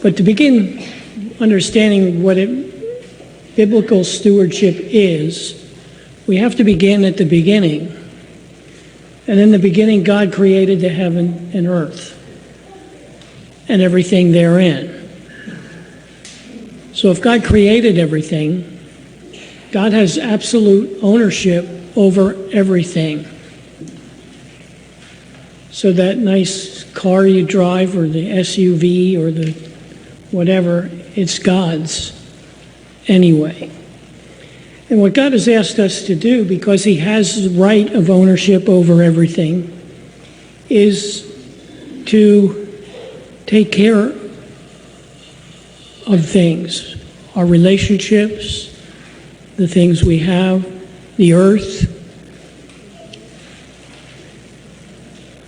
But to begin understanding what biblical stewardship is, we have to begin at the beginning. And in the beginning, God created the heaven and earth and everything therein. So if God created everything, God has absolute ownership over everything. So that nice car you drive, or the SUV, or the whatever, it's God's anyway. And what God has asked us to do, because he has the right of ownership over everything, is to take care of things, our relationships, the things we have, the earth.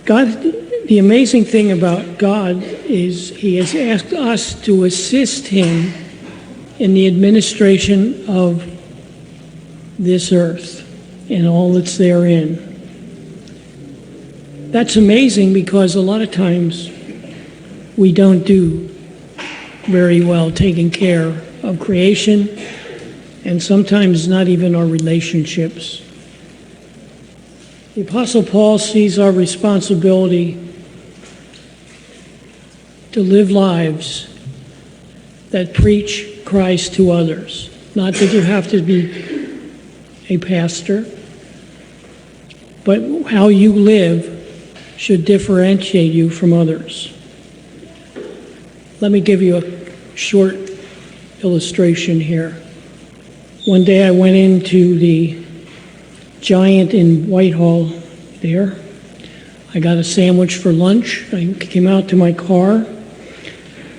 God, the amazing thing about God is he has asked us to assist him in the administration of this earth and all that's therein. That's amazing, because a lot of times we don't do very well taking care of creation, and sometimes not even our relationships. The Apostle Paul sees our responsibility to live lives that preach Christ to others. Not that you have to be a pastor, but how you live should differentiate you from others. Let me give you a short illustration here. One day I went into the Giant in Whitehall there. I got a sandwich for lunch. I came out to my car,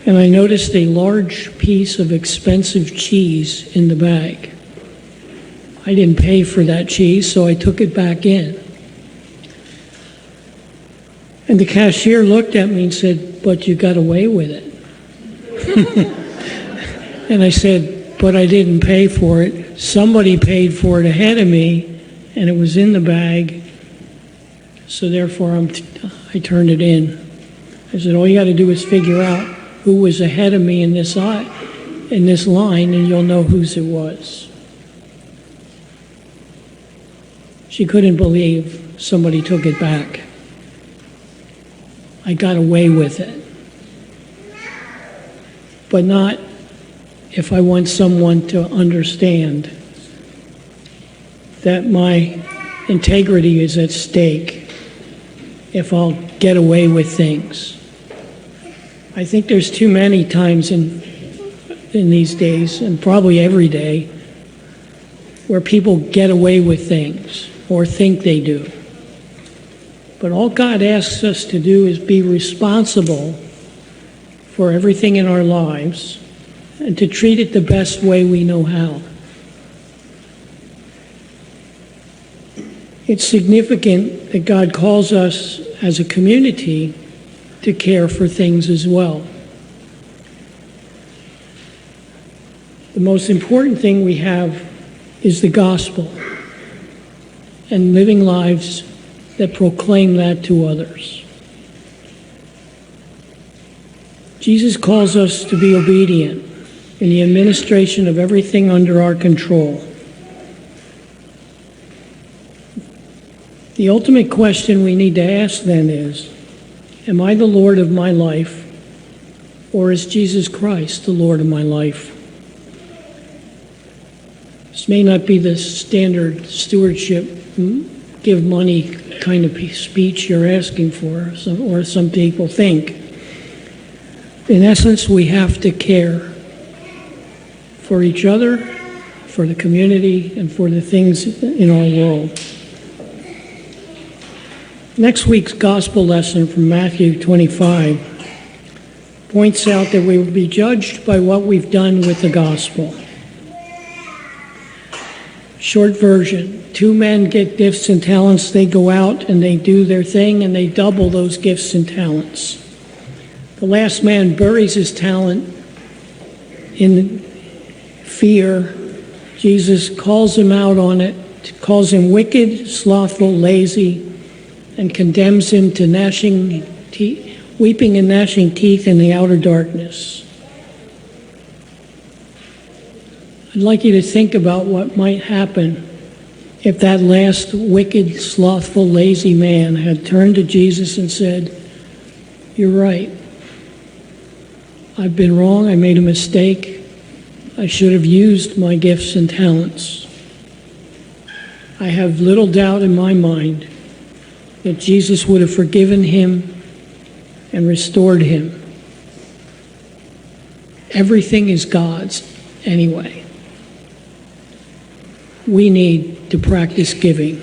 and I noticed a large piece of expensive cheese in the bag. I didn't pay for that cheese, so I took it back in. And the cashier looked at me and said, "But you got away with it." And I said, "But I didn't pay for it. Somebody paid for it ahead of me, and it was in the bag, so therefore I turned it in." I said, "All you got to do is figure out who was ahead of me in this line, and you'll know whose it was." She couldn't believe somebody took it back. I got away with it. But not if I want someone to understand that my integrity is at stake if I'll get away with things. I think there's too many times in these days, and probably every day, where people get away with things or think they do. But all God asks us to do is be responsible for everything in our lives and to treat it the best way we know how. It's significant that God calls us as a community to care for things as well. The most important thing we have is the gospel and living lives that proclaim that to others. Jesus calls us to be obedient in the administration of everything under our control. The ultimate question we need to ask then is, am I the Lord of my life, or is Jesus Christ the Lord of my life? This may not be the standard stewardship, give money kind of speech you're asking for, or some people think. In essence, we have to care for each other, for the community, and for the things in our world. Next week's gospel lesson from Matthew 25 points out that we will be judged by what we've done with the gospel. Short version, 2 men get gifts and talents. They go out and they do their thing, and they double those gifts and talents. The last man buries his talent in fear. Jesus calls him out on it, calls him wicked, slothful, lazy, and condemns him to weeping and gnashing teeth in the outer darkness. I'd like you to think about what might happen if that last wicked, slothful, lazy man had turned to Jesus and said, "You're right. I've been wrong. I made a mistake. I should have used my gifts and talents." I have little doubt in my mind that Jesus would have forgiven him and restored him. Everything is God's anyway. We need to practice giving,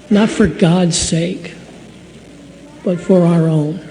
not for God's sake, but for our own.